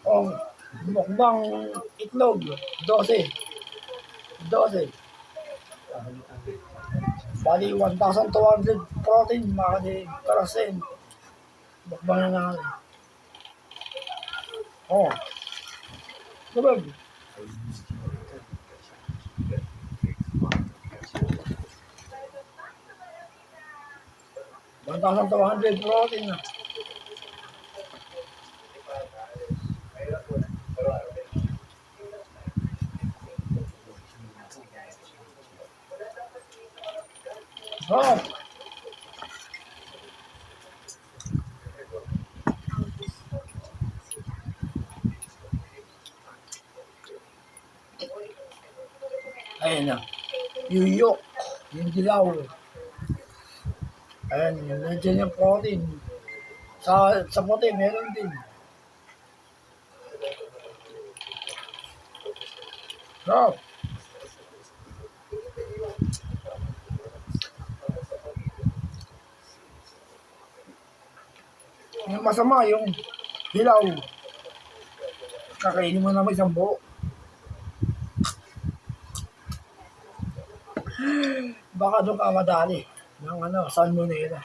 Oh, mukbang itlog, 12. 12. Bali, 1,200 protein, mga karasin. Mukbang na natin. Oh, sabag. 1,200 protein na. Oh, ayun na. Yuyok, yung dilaw. Ayan, nandiyan yung protein. Sa puti, meron din. So, yung masama, yung dilaw. Kakainin mo naman isang buo. Baka doon ka madali ng salmonella.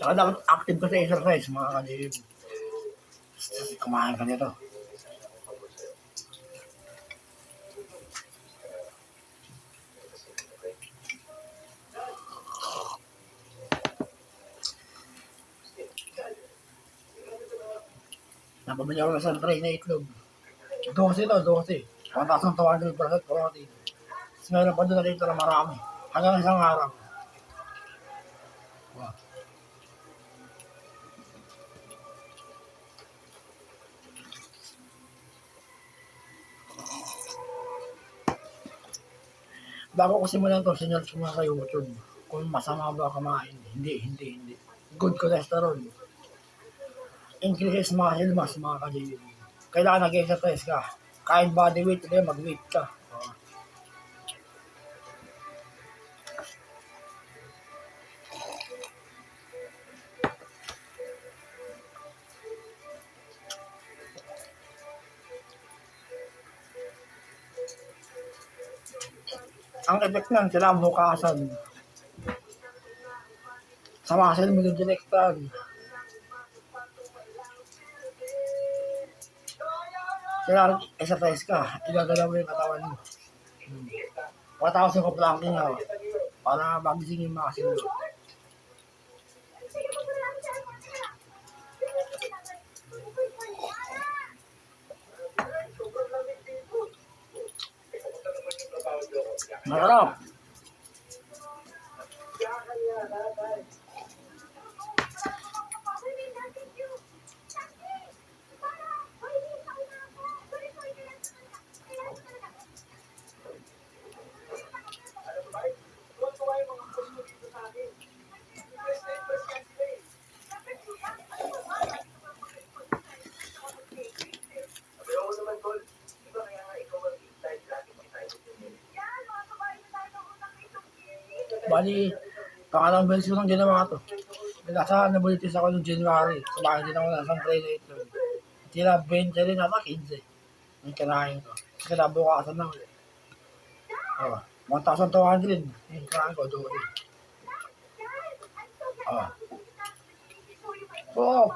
Tsaka dapat active ka sa exercise, mga kalib. Kumain ka nito. Napabili ako ng isang tray na itlog. 12 to, 12. 1,200% protein. Tapos meron pa doon na dito na marami. Hanggang isang araw. Wow. Bago ko simulan to, sinulat ko nga sa YouTube. Kung masama ba kumain. Hindi. Good cholesterol. Increases muscle mass, mga kalib. Kailangan nag-exercise ka. Kahit body weight, mag-weight ka. Ang effect nun, sila bukasan. Sa muscle mo direktan. Sila exercise ka, igagalaw mo yung katawan mo. Patapos yung planking ako, para magising yung muscle mo. Masarap. Bali, pangalawang beses ko nang ginawa ito. Nasa nabulitis ako noong January. Kumain din ako ng isang tray na ito. Sila 20 rin ata, 15. Yung kinain ko. Kasi nabukasan na ulit. 1,200. Yung kinain ko, doon. Oo.